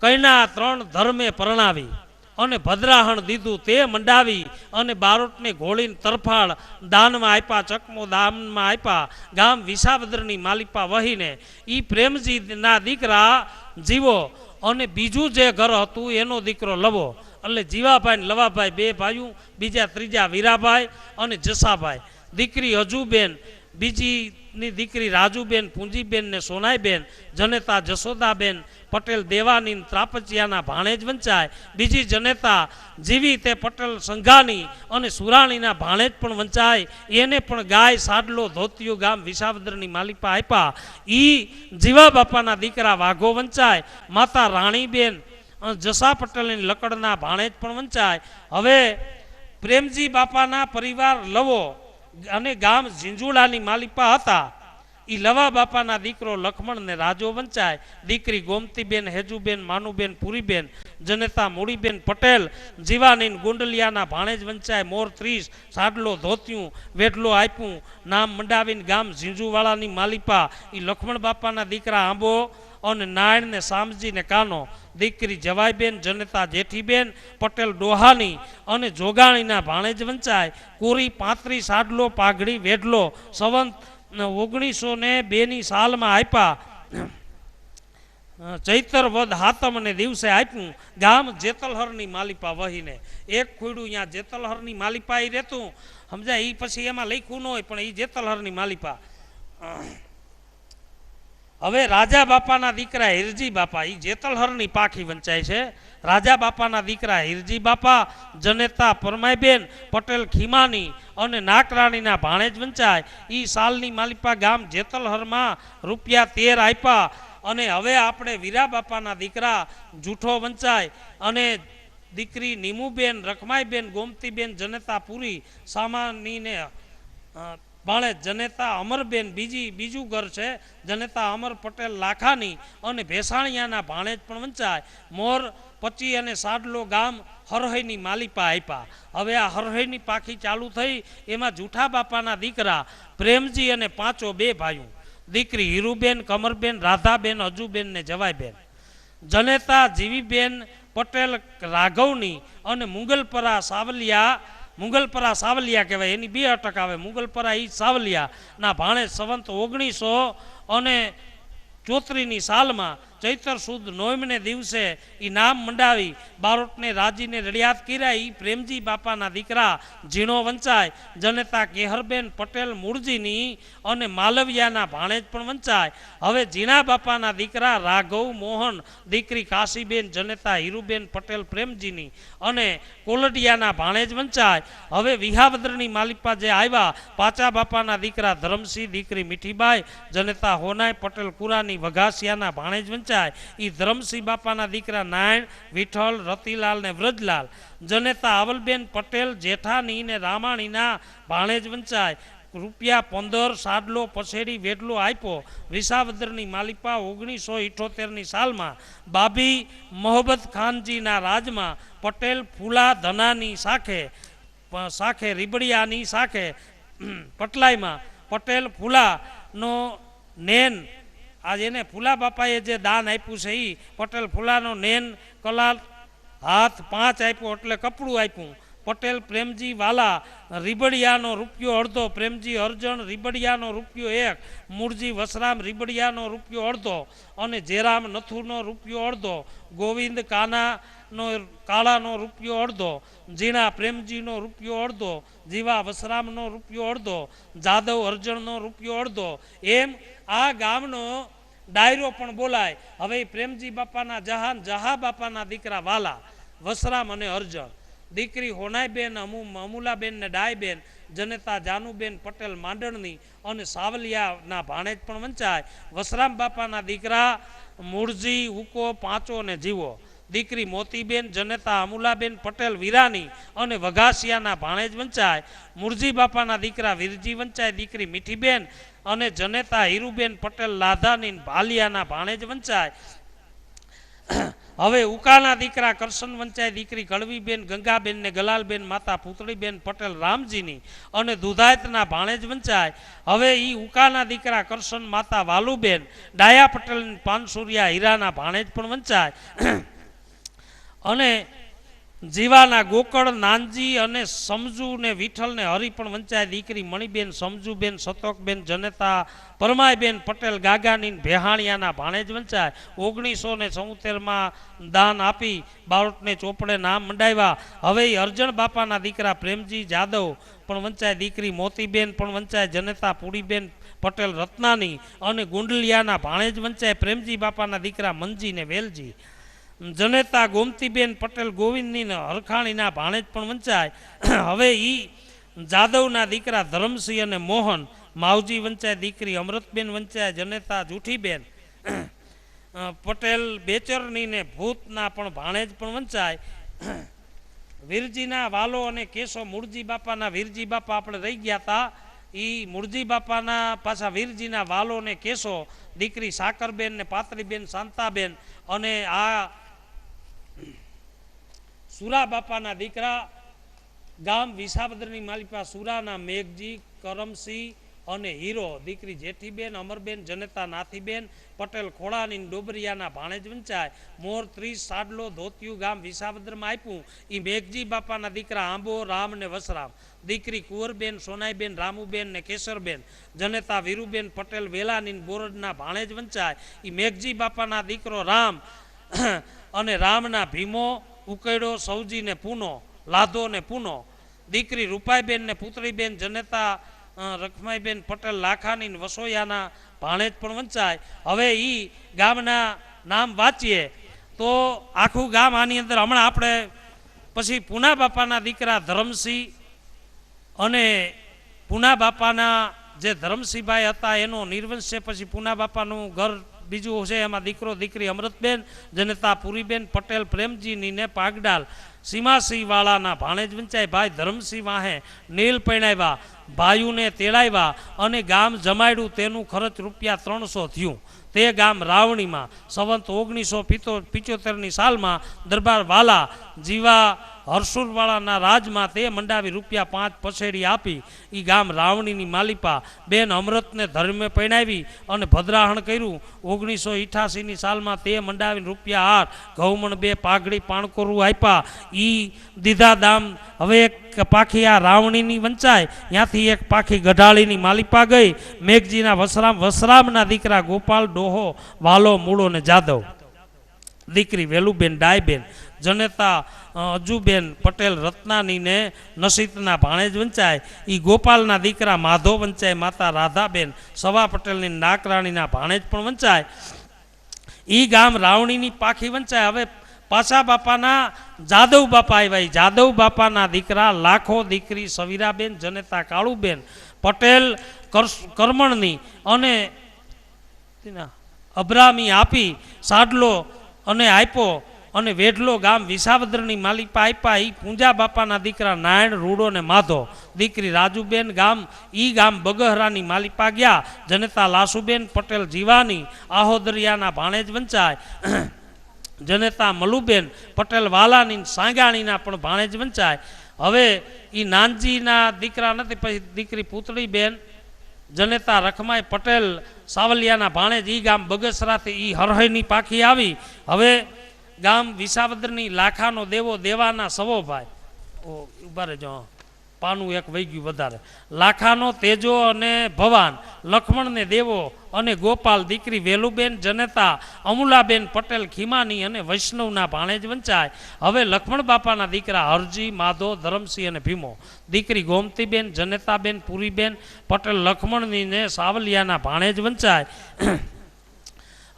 કૈના 3 ધર્મે પરણાવી અને ભદ્રાહણ દીધું તે મંડાવી અને બારોટને ઘોળીને તરફાળ દાનમાં આપ્યા, ચકમો દાનમાં આપ્યા. ગામ વિસાવદરની માલિપા વહીને ઈ પ્રેમજીના દીકરા જીવો અને બીજું જે ઘર હતું એનો દીકરો લવો. એટલે જીવાભાઈ ને લવાભાઈ 2 ભાઈઓ, બીજા ત્રીજા વીરાભાઈ અને જસાભાઈ. દીકરી હજુબેન, બીજીની દીકરી રાજુબેન, પૂંજીબેન ને સોનાઈબેન. જનેતા જશોદાબેન પટેલ દેવાની ત્રાપચિયાના ભાણેજ વંચાય. બીજી જનેતા જીવી તે પટેલ સંઘાની અને સુરાણીના ભાણેજ પણ વંચાય. એને પણ ગાય, સાડલો, ધોતિયો ગામ વિસાવદરની માલિપા આપ્યા. ઈ જીવા બાપાના દીકરા વાઘો વંચાય. માતા રાણીબેન જસા પટેલની લકડના ભાણેજ પણ વંચાય. હવે પ્રેમજી બાપાના પરિવાર લવો અને ગામ ઝીંઝુડાની માલિપા હતા. એ લવા બાપાના દીકરો લખમણ ને રાજો વંચાય. દીકરી ગોમતીબેન, હેજુબેન, માનુબેન, પુરીબેન. જનેતા મૂડીબેન પટેલ જીવાનીન ગુંડલિયાના ભાણેજ વંચાય. મોર 30, સાડલો, ધોતિયું, વેઢલો આપ્યું. નામ મંડાવીને ગામ ઝીંઝુવાળાની માલિપા. એ લખમણ બાપાના દીકરા આંબો અને નાયણ ને સામજી ને કાનો. દીકરી જવાઈબેન, જનેતા જેઠીબેન પટેલ ડોહાની અને જોગાણીના ભાણેજ વંચાય. કોરી 35, સાડલો, પાઘડી, વેઢલો. સંવંત 1902ની સાલમાં આપ્યા. ચૈતર વદ હાતમ ને દિવસે આપ્યું. ગામ જેતલહરની માલિપા વહીને. એક ખોડું અહીંયા જેતલહરની માલિપા એ રહેતું સમજાય. એ પછી એમાં લખ્યું ન હોય પણ એ જેતલહરની માલિપા. હવે રાજા બાપાના દીકરા હિરજી બાપા એ જેતલહરની પાખી વંચાય છે. રાજા બાપાના દીકરા હિરજી બાપા, જનેતા પરમાઈબેન પટેલ ખીમાની અને નાકરાણીના ભાણેજ વંચાય. એ સાલની માલિપા ગામ જેતલહરમાં ₹13 આપ્યા. અને હવે આપણે વીરા બાપાના દીકરા જૂઠો વંચાય અને દીકરી નીમુબેન, રખમાઈબેન, ગોમતીબેન, જનેતા પુરી સામાનીને ભાણેજ. જનેતા અમરબેન બીજું ઘર છે. જનેતા અમર પટેલ લાખાની અને ભેસાણિયાના ભાણેજ પણ વંચાય. મોર 25 અને સાડલો ગામ હરહઈની માલિપા આપ્યા. હવે આ હરહઈની પાખી ચાલુ થઈ એમાં જૂઠા બાપાના દીકરા પ્રેમજી અને પાંચો બે ભાઈઓ, દીકરી હીરુબેન, કમરબેન, રાધાબેન, અજુબેન ને જવાઈબેન. જનેતા જીવીબેન પટેલ રાઘવની અને મુગલપરા સાવલિયા કહેવાય, એની બે અટક આવે. મુગલપરા ઈ સાવલિયા ના ભાણે સંવંત 1934ની સાલમાં ચૈતર સુદ 9ને દિવસે એ નામ મંડાવી બારોટને રાજીને રડિયાત કર્યા. એ પ્રેમજી બાપાના દીકરા ઝીણો વંચાય. જનેતા કેહરબેન પટેલ મૂળજીની અને માલવિયાના ભાણેજ પણ વંચાય. હવે ઝીણા બાપાના દીકરા રાઘવ મોહન, દીકરી કાશીબેન, જનેતા હીરુબેન પટેલ પ્રેમજીની અને કોલડિયાના ભાણેજ વંચાય. હવે વિહાવદરની માલિપા જે આવ્યા, પાચા બાપાના દીકરા ધરમસિંહ, દીકરી મીઠીબાઈ, જનેતા હોનાય પટેલ કુરાની વઘાસિયાના ભાણેજ વંચાય. એ ધરમસિંહ બાપાના દીકરા નારાયણ, વિઠ્ઠલ, રતિલાલ ને વ્રજલાલ. જનેતા અવલબેન પટેલ જેઠાની ને રામાણીના ભાણેજ વંચાય. રૂપિયા 15 સાડલો પછેડી વેડલો આપ્યો. વિસાવદરની માલિપા 1978ની સાલમાં બાબી મોહબ્બત ખાનજીના રાજમાં પટેલ ફૂલા ધનાની શાખે રીબડિયાની શાખે પટલાઈમાં પટેલ ફૂલાનો નેન, આજે એને ફૂલા બાપાએ જે દાન આપ્યું છે એ પટેલ ફૂલાનો નેન કલાલ હાથ 5 આપ્યો એટલે કપડું આપ્યું. પટેલ પ્રેમજી વાલા રીબડિયાનો રૂપિયો અડધો, પ્રેમજી અર્જણ રીબડિયાનો રૂપિયો 1, મૂળજી વસરામ રીબડિયાનો રૂપિયો અડધો અને જેરામ નથુનો રૂપિયો અડધો, ગોવિંદ કાળાનો રૂપિયો અડધો, ઝીણા પ્રેમજીનો રૂપિયો અડધો, જીવા વસરામનો રૂપિયો અડધો, જાદવ અર્જણનો રૂપિયો અડધો. એમ આ ગામનો ડાયરો પણ બોલાય. હવે પ્રેમજી બાપાના જહા બાપાના દીકરા વાલા વસરામ અને અર્જણ, દીકરી હોનાઈબેન અમુલાબેન ને ડાયબેન, જનેતા જાનુબેન પટેલ માંડણની અને સાવલિયાના ભાણેજ પણ વંચાય. વસરામ બાપાના દીકરા મૂળજી, ઉકો, પાંચો ને જીવો, દીકરી મોતીબેન, જનેતા અમુલાબેન પટેલ વીરાની અને વઘાસિયાના ભાણેજ વંચાય. મૂળજી બાપાના દીકરા વીરજી વંચાય, દીકરી મીઠીબેન અને જનેતા હીરુબેન પટેલ લાધાની ભાલિયાના ભાણેજ વંચાય. હવે ઉકાના દીકરા કરશન વંચાય, દીકરી કળવીબેન, ગંગાબેન ને ગલાલબેન, માતા પુતળીબેન પટેલ રામજીની અને દુધાયતના ભાણેજ વંચાય. હવે ઈ ઉકાના દીકરા કરશન, માતા વાલુબેન, ડાયા પટેલ, પાનસુરિયા હીરાના ભાણેજ પણ વંચાય. અને જીવાના ગોકળ, નાનજી અને સમજુ ને વિઠ્ઠલ ને હરી પણ વંચાય. દીકરી મણિબેન, સમજુબેન, સતોકબેન, જનેતા પરમાઈબેન પટેલ ગાગાની ભેહાણિયાના ભાણેજ વંચાય. 1974માં દાન આપી બારોટને ચોપડે નામ મંડાવ્યા. હવે અર્જણ બાપાના દીકરા પ્રેમજી જાદવ પણ વંચાય, દીકરી મોતીબેન પણ વંચાય, જનેતા પૂડીબેન પટેલ રત્નાની અને ગુંડલિયાના ભાણેજ વંચાય. પ્રેમજી બાપાના દીકરા મંજી ને વેલજી, જનેતા ગોમતીબેન પટેલ ગોવિંદની હરખાણીના ભાણેજ પણ વંચાય. હવે ઈ જાદવના દીકરા ધરમસિંહ અને મોહન માવજી વંચાય, દીકરી અમૃતબેન વંચાય, જનેતા જૂઠીબેન પટેલ બેચરની ને ભૂતના પણ ભાણેજ પણ વંચાય. વીરજીના વાલો અને કેશો, મૂળજી બાપાના વીરજી બાપા આપણે રહી ગયા હતા, એ મૂળજી બાપાના પાછા વીરજીના વાલો ને કેશો, દીકરી સાકરબેન ને પાતળીબેન, શાંતાબેન અને આ સુરા બાપાના દીકરા ગામ વિસાવદરની માલિપા સુરાના મેઘજી, કરમસિંહ અને હીરો, દીકરી જેઠીબેન, અમરબેન, જનેતા નાથીબેન પટેલ ખોળાની ડોબરિયાના ભાણેજ વંચાય. મોર 30 સાડલો ધોતિયું ગામ વિસાવદરમાં આપ્યું. એ મેઘજી બાપાના દીકરા આંબો, રામ ને વસરામ, દીકરી કુંવરબેન, સોનાઈબેન, રામુબેન ને કેસરબેન, જનેતા વીરુબેન પટેલ વેલાની બોરડના ભાણેજ વંચાય. એ મેઘજી બાપાના દીકરો રામ અને રામના ભીમો, ઉકેડો, સૌજી ને પૂનો, લાધો ને પૂનો, દીકરી રૂપાઈબેન ને પુતળીબેન, જનેતા રખમાઈબેન પટેલ લાખાની વસોયાના ભાણેજ પણ વંચાય. હવે ઈ ગામના નામ વાંચીએ તો આખું ગામ આની અંદર હમણાં આપણે પછી પૂના બાપાના દીકરા ધરમસિંહ અને પૂના બાપાના જે ધરમસિંહભાઈ હતા એનો નિર્વંશ છે. પછી પૂના બાપાનું ઘર બીજું છે, એમાં દીકરો દીકરી અમૃતબેન, જનેતા પુરીબેન પટેલ પ્રેમજીની ને પાગડાલ સીમાસિંહ વાળાના ભાણેજ વંચાય. ભાઈ ધરમસિંહ વાહે નીલ પૈણાવ્યા, ભાઈઓને તેડાવ્યા અને ગામ જમાડ્યું. તેનું ખર્ચ રૂપિયા 300 થયું. તે ગામ રાવણીમાં સંવંત 1975ની સાલમાં દરબાર વાલા જીવા હરસુરવાળાના રાજમાં તે મંડાવી રૂપિયા 5 પછેડી આપી એ ગામ રાવણીની માલિપા બેન અમૃતને ધર્મે પૈણાવી અને ભદ્રાહણ કર્યું. 1988ની સાલમાં તે મંડાવીને રૂપિયા 8 ઘઉમણ 2 પાઘડી પાણકોરું આપ્યા. ઈ દીધા દામ. હવે એક પાખી આ રાવણીની વંચાય ત્યાંથી એક પાખી ગઢાળીની માલિપા ગઈ. મેઘજીના વસરામના દીકરા ગોપાલ ડોહો વાલો મૂળો ને જાદવ, દીકરી વેલુબેન ડાયબેન, જનેતા અજુબેન પટેલ રત્નાનીને નસીતના ભાણેજ વંચાય. એ ગોપાલના દીકરા માધો વંચાય. માતા રાધાબેન સવા પટેલની નાકરાણીના ભાણેજ પણ વંચાય. એ ગામ રાવણીની પાખી વંચાય. હવે પાછા બાપાના જાદવ બાપા આવ્યા. જાદવ બાપાના દીકરા લાખો, દીકરી સવીરાબેન, જનેતા કાળુબેન પટેલ કરમણની અને અબ્રામી આપી સાડલો અને આપ્યો. અને વેઢલો ગામ વિસાવદરની માલિપા આપ્યા. એ પૂંજા બાપાના દીકરા નાયણ, રૂડો ને માધો, દીકરી રાજુબેન ગામ બગહરાની માલિપા ગયા. જનેતા લાસુબેન પટેલ જીવાની આહોદરિયાના ભાણેજ વંચાય. જનેતા મલુબેન પટેલ વાલાની સાંગાણીના પણ ભાણેજ વંચાય. હવે એ નાનજીના દીકરા નથી. પછી દીકરી પૂતળીબેન જનેતા રખમાઈ પટેલ સાવલિયાના ભાણેજ. એ ગામ બગસરાથી એ હરહયની પાખી આવી. હવે ગામ વિસાવદરની લાખાનો દેવો દેવાના સવોભાઈ ઉભા રહેજો, પાનું એક વહી ગયું વધારે. લાખાનો તેજો અને ભવાન, લક્ષ્મણને દેવો અને ગોપાલ, દીકરી વેલુબેન જનેતા અમુલાબેન પટેલ ખીમાની અને વૈષ્ણવના ભાણેજ વંચાય. હવે લક્ષ્મણ બાપાના દીકરા હરજી, માધો, ધરમસિંહ અને ભીમો, દીકરી ગોમતીબેન જનેતાબેન પુરીબેન પટેલ લક્ષ્મણની ને સાવલિયાના ભાણેજ વંચાય.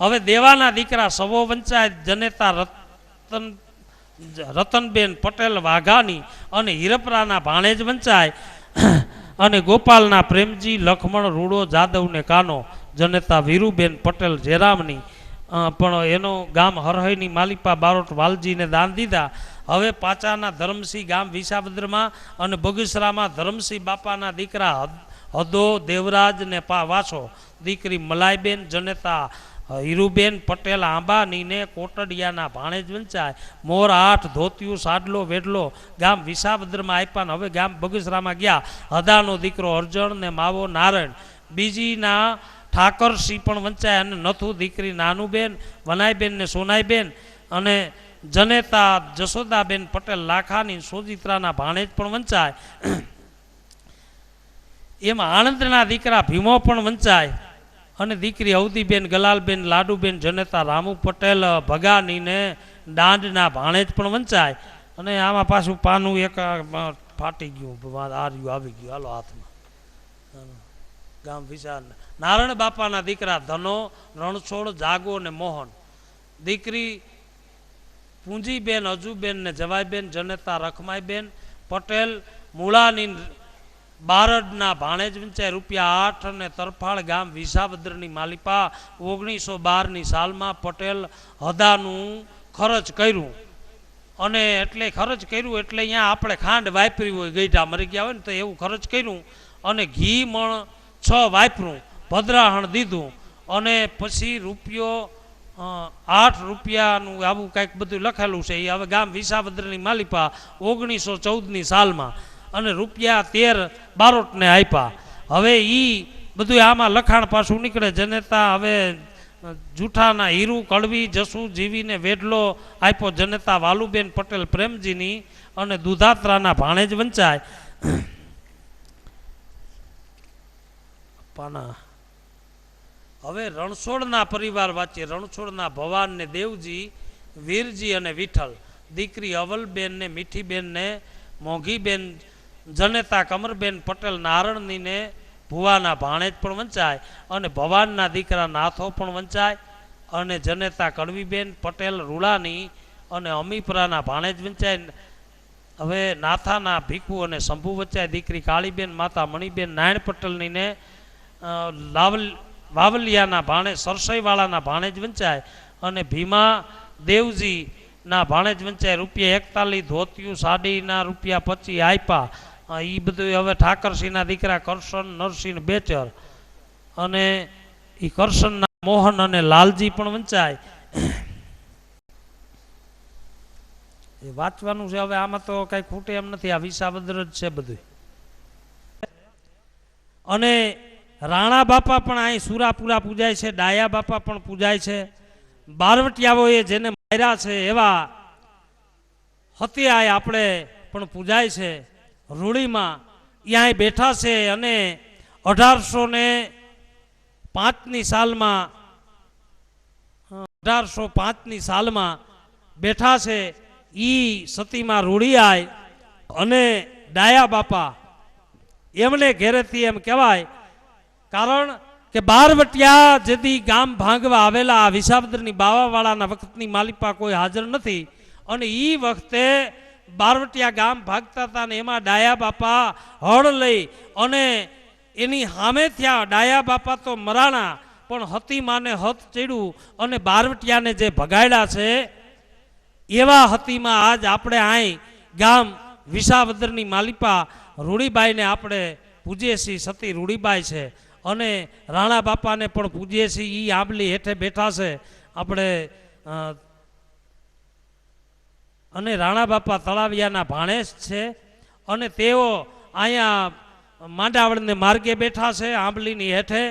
હવે દેવાના દીકરા સવો વંચાય. જનેતા રતનબેન પટેલ વાઘાની અને હિરપરાના ભાણેજ વંચાય. અને ગોપાલના પ્રેમજી, લખમણ, રૂડો, જાદવ ને કાનો, જનેતા વીરુબેન પટેલ જેરામની પણ એનો ગામ હરહયની માલિપા બારોટ વાલજીને દાન દીધા. હવે પાચાના ધરમસિંહ ગામ વિસાવદરમાં અને બગસરામાં ધરમસિંહ બાપાના દીકરા હદો, દેવરાજ ને વાસો, દીકરી મલાઈબેન જનેતા હીરુબેન પટેલ આંબાની ને કોટડિયાના ભાણેજ વંચાય. મોર 8 ધોતિયું સાડલો વેડલો ગામ વિસાવદરમાં આપ્યા. હવે ગામ બગસરામાં ગયા. હદાનો દીકરો અર્જણ ને માવો નારાયણ, બીજીના ઠાકરસિંહ પણ વંચાય. અને નથુ દીકરી નાનુબેન, વનાઈબેન ને સોનાઈબેન અને જનેતા જશોદાબેન પટેલ લાખાની સોજિત્રાના ભાણેજ પણ વંચાય. એમાં આણંદના દીકરા ભીમો પણ વંચાય. અને દીકરી અવધીબેન, ગલાલબેન, લાડુબેન જનેતા રામુ પટેલ ભગાની ને દાંડના ભાણેજ પણ વંચાય. અને આમાં પાછું પાનું એક ફાટી ગયું, આર્યું આવી ગયું. હાલો હાથમાં ગામ વિશાળ. નારાયણ બાપાના દીકરા ધનો, રણછોડ, જાગો ને મોહન, દીકરી પૂંજીબેન અજુબેન ને જવાઈબેન જનેતા રખમાઈબેન પટેલ મૂળાની બારડના ભાણેજ વંચાય. રૂપિયા 8 અને તરફાળ ગામ વિસાવદરની માલિપા 1912ની સાલમાં પટેલ હદાનું ખર્ચ કર્યું. અને એટલે ખર્ચ કર્યું એટલે અહીંયા આપણે ખાંડ વાપરી હોય, ગઈઢા મરી ગયા હોય ને તો એવું ખર્ચ કર્યું. અને ઘી મણ 6 વાપરું, ભદ્રાહણ દીધું. અને પછી રૂપિયો 8 રૂપિયાનું આવું કાંઈક બધું લખેલું છે. એ હવે ગામ વિસાવદરની માલિપા 1914ની સાલમાં અને રૂપિયા 13 બારોટને આપ્યા. હવે એ બધું આમાં લખાણ પાછું નીકળે. જનેતા હવે જૂઠાના હીરુ, કડવી, જસુ, જીવીને વેઢલો આપ્યો. જનેતા વાલુબેન પટેલ પ્રેમજીની અને દુધાત્રાના ભાણેજ વંચાય. પાના હવે રણછોડના પરિવાર વાંચીએ. રણછોડના ભવાન ને દેવજી, વીરજી અને વિઠ્ઠલ, દીકરી અવલબેન ને મીઠીબેન ને મોઘીબેન, જનેતા કમરબેન પટેલ નારણની ને ભુવાના ભાણેજ પણ વંચાય. અને ભવાનના દીકરા નાથો પણ વંચાય. અને જનેતા કડવીબેન પટેલ રૂલાની અને અમીપરાના ભાણેજ વંચાય. હવે નાથાના ભીખુ અને શંભુ વંચાય. દીકરી કાળીબેન, માતા મણીબેન નાયણ પટેલની ને વાવલિયાના ભાણેજ, સરસઈવાળાના ભાણેજ વંચાય. અને ભીમા દેવજીના ભાણેજ વંચાય. રૂપિયા 41 ધોતિયું સાડીના રૂપિયા 25 આપ્યા. એ બધું હવે ઠાકરસિંહના દીકરા કરશન, નરસિંહ બેચર અને એ કરશનના મોહન અને લાલજી પણ વંચાય. એ વાંચવાનું છે. હવે આમાં તો કઈ ખૂટે એમ નથી, આ વિસાવદર જ છે બધું. અને રાણા બાપા પણ અહીં સુરાપુરા પૂજાય છે, ડાયા બાપા પણ પૂજાય છે. બારવટિયાઓએ જેને માર્યા છે એવા હતિયાય આપણે પણ પૂજાય છે. રૂડીમાં ત્યાં બેઠા છે અને 1805ની સાલમાં 1805ની સાલમાં બેઠા છે. ઈ સતીમાં રૂડિયાય અને ડાયા બાપા એમને ઘેરેથી એમ કહેવાય, કારણ કે બારવટિયા જેથી ગામ ભાંગવા આવેલા આ વિસાવદરની બાવાવાળાના વખતની માલિપા કોઈ હાજર નથી. અને એ વખતે બારવટિયા ગામ ભાગતા હતા ને એમાં ડાયા બાપા હળ લઈ અને એની સામે થયા. ડાયા બાપા તો મરાણા, પણ હતીમાને હથ ચડ્યું અને બારવટિયાને જે ભગાડ્યા છે એવા હતીમાં આજ આપણે અહીં ગામ વિસાવદરની માલિપા રૂડીબાઈને આપણે પૂજીએ છીએ. સતી રૂડીબાઈ છે અને રાણા બાપાને પણ પૂજીએ છીએ. એ આંબલી હેઠે બેઠા છે આપણે. અને રાણા બાપા તળાવિયાના ભાણેજ છે અને તેઓ અહીંયા માંડાવળને માર્ગે બેઠા છે આંબલીની હેઠે.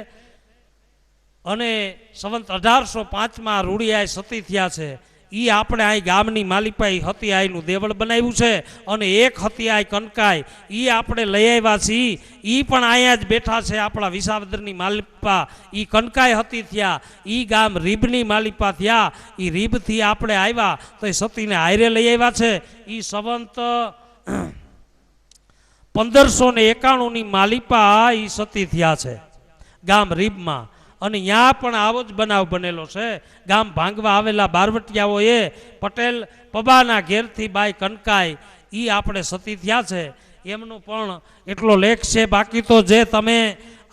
અને સંવંત 1805માં રૂડિયાએ સતી થયા છે. એ આપણે અહીં ગામની માલિપાઈ હતિયાઈનું દેવળ બનાવ્યું છે. અને એક હતિયાઈ કનકાઈ એ આપણે લઈ આવ્યા છીએ. એ પણ અહીંયા જ બેઠા છે આપણા વિસાવદરની માલિપા. એ કનકાઈ હતી થયા, એ ગામ રીબની માલિપા થયા. એ રીબથી આપણે આવ્યા તો એ સતીને હારે લઈ આવ્યા છે. એ સંવંત 1591ની માલિપા એ સતી થયા છે ગામ રીબમાં. અને ત્યાં પણ આવો જ બનાવ બનેલો છે. ગામ ભાંગવા આવેલા બારવટિયાઓએ પટેલ પબાના ઘેરથી બાઈ કનકાઈ એ આપણે સતી થયા છે. એમનો પણ એટલો લેખ છે. બાકી તો જે તમે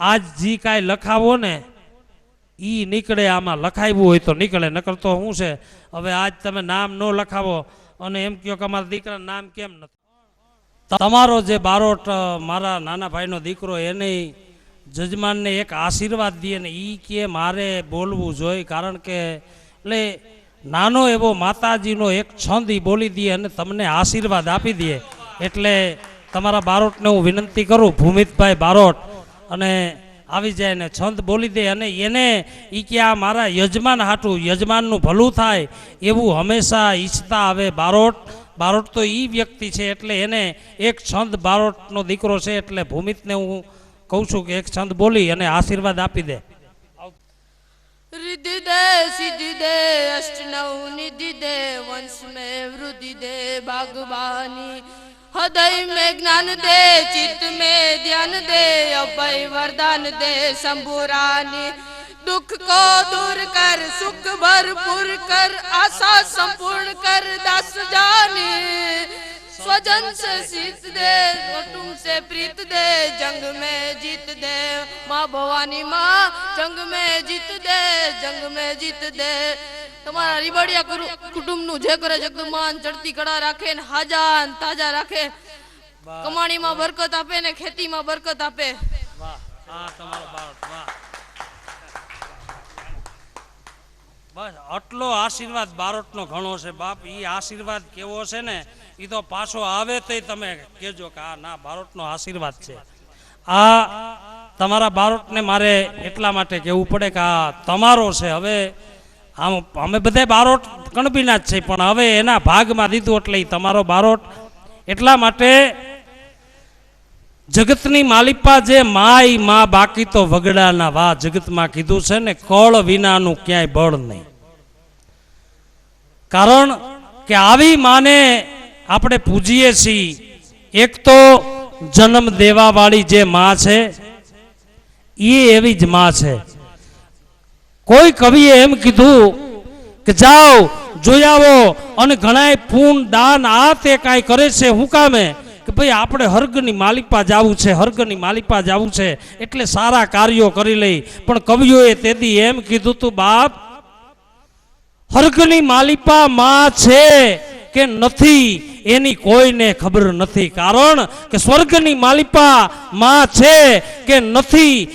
આજ જે કાંઈ લખાવો ને એ નીકળે, આમાં લખાવ્યું હોય તો નીકળે, નકર તો શું છે. હવે આજ તમે નામ ન લખાવો અને એમ કહો કે અમારા દીકરાનું નામ કેમ નથી. તમારો જે બારોટ મારા નાના ભાઈનો દીકરો એને જજમાનને એક આશીર્વાદ દે ને એ કે મારે બોલવું જોઈએ, કારણ કે એટલે નાનો એવો માતાજીનો એક છંદ એ બોલી દે અને તમને આશીર્વાદ આપી દે. એટલે તમારા બારોટને હું વિનંતી કરું, ભૂમિતભાઈ બારોટ, અને આવી જાય ને છંદ બોલી દે. અને એને એ કે આ મારા યજમાન હાટું, યજમાનનું ભલું થાય એવું હંમેશા ઈચ્છતા આવે બારોટ. બારોટ તો એ વ્યક્તિ છે એટલે એને એક છંદ, બારોટનો દીકરો છે એટલે ભૂમિતને હું કહું છું કે એક છંદ બોલી અને આશીર્વાદ આપી દે. रिद्धि दे सिद्धि दे अष्टनव निधि दे वंश में वृद्धि दे भगवानी हृदय में ज्ञान दे चित्त में ध्यान दे अभय वरदान दे शंभुरानी दुख को दूर कर सुख भरपूर कर आशा संपूर्ण कर दास जानी स्वजन से सीत दे कुटुंब से प्रीत दे जंग में जीत दे माँ भवानी माँ जंग में जीत दे जंग में जीत दे તમારા રીબડિયા કુટુંબનું જે કરે જગદમાન ચડતી કડા રાખે ને હાજાન તાજા રાખે, કમાણીમાં બરકત આપે ને ખેતીમાં બરકત આપે. વાહ, આ તમારો બારોટ, વાહ. બસ આટલો આશીર્વાદ બારોટનો ઘણો છે બાપ. એ આશીર્વાદ કેવો છે ને એ તો પાછો આવે તો તમે કહેજો કે આ ના બારોટનો આશીર્વાદ છે. આ તમારા બારોટને મારે એટલા માટે કહેવું પડે કે આ તમારો છે. હવે આમ અમે બધા બારોટ કણબીના જ છે, પણ હવે એના ભાગમાં દીધું એટલે તમારો બારોટ. એટલા માટે જગતની માલિપા જે માય માં બાકી તો વગડાના વા જગતમાં કીધું છે ને, કળ વિનાનું ક્યાંય બળ નહીં. કારણ કે આવી માને આપણે પૂજીએ છીએ. એક તો જન્મ દેવા વાળી જે માં છે એ એવી જ માં છે. કોઈ કવિએ એમ કીધું કે જાઓ જોઈ આવો અને ઘણાય પૂન દાન આ તે કાંઈ કરે છે. હું કામે કે ભાઈ આપણે હર્ગની માલિપા જાવું છે, હર્ગની માલિપા જાવું છે એટલે સારા કાર્યો કરી લઈ. પણ કવિઓએ તેથી એમ કીધું તું બાપ, હર્ગની માલિપા માં છે કે નથી એની કોઈને ખબર નથી. કારણ કે સ્વર્ગની માલિપા માં છે કે નથી